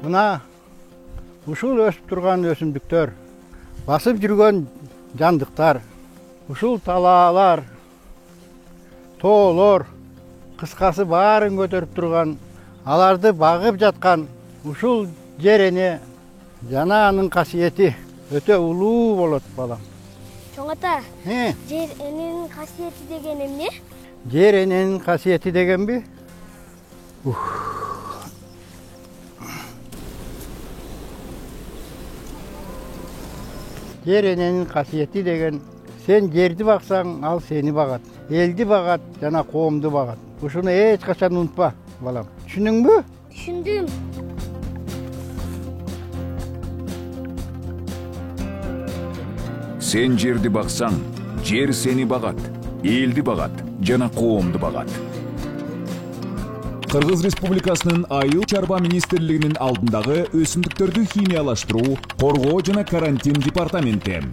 мына ушул өсүп турган өсүмдүктөр, басып жүргөн жандыктар, ушул талаалар, тоолор, кыскасы баарын көтөрүп турган, аларды багып жаткан ушул жер эне жана анын касиети өтө улуу болот, балам. Чоң ата, жер эненин касиети деген эмне? Жер эненин касиети дегенби? Жер эненин касиети деген, сен жерди баксаң, ал сени багат. Элди багат жана коомду багат. Ушуну эч качан унутпа, балам. Түшүндүңбү? Түшүндүм. Сен жерди баксаң, жер сени багат, элди багат жана коомду багат. Кыргыз Республикасынын Айыл чарба министрлигинин алдындагы өсүмдүктөрдү химиялаштыруу, коргоо жана карантин департаменти.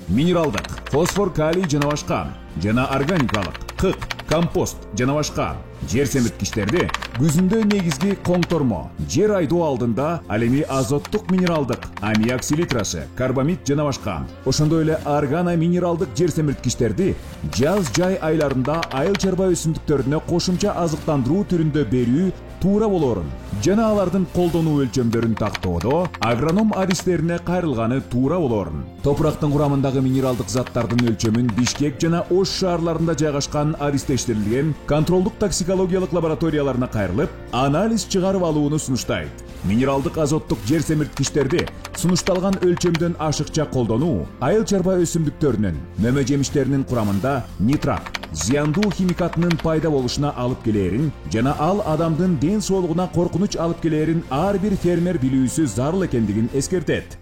Минералдык, фосфор, калий жана башка, жана органикалык, кык, компост жана башка жер семирткичтерди күзүндө негизги коңтормо, жер айдоо алдында ал эми азоттук минералдык, аммиак селитрасы, карбамид жана башка. Ошондой эле органа минералдык жер семирткичтерди жаз жай айларында айыл чарба өсүмдүктөрүнө кошумча азыктандыруу түрүндө берүү туура болорун жана алардын колдонуу өлчөмдөрүн тактоодо агроном адистерине кайрылганы туура болорун. Топурактын курамындагы минералдык заттардын өлчөмүн Бишкек жана Ош шаарларында жайгашкан адистештирилген контролдук токсикологиялык лабораторияларына кайрылып, анализ чыгарып алууну сунуштайт. Минералдык азоттук жер семирткичтерди сунушталган өлчөмдөн ашыкча колдонуу айыл чарба өсүмдүктөрүнүн мөмө жемиштеринин курамында нитрат, зыяндуу химикатынын пайда болушуна алып келээрин жана ал адамдын ден соолугуна коркунуч алып келээрин ар бир фермер билүүсү зарыл экендигин эскертет.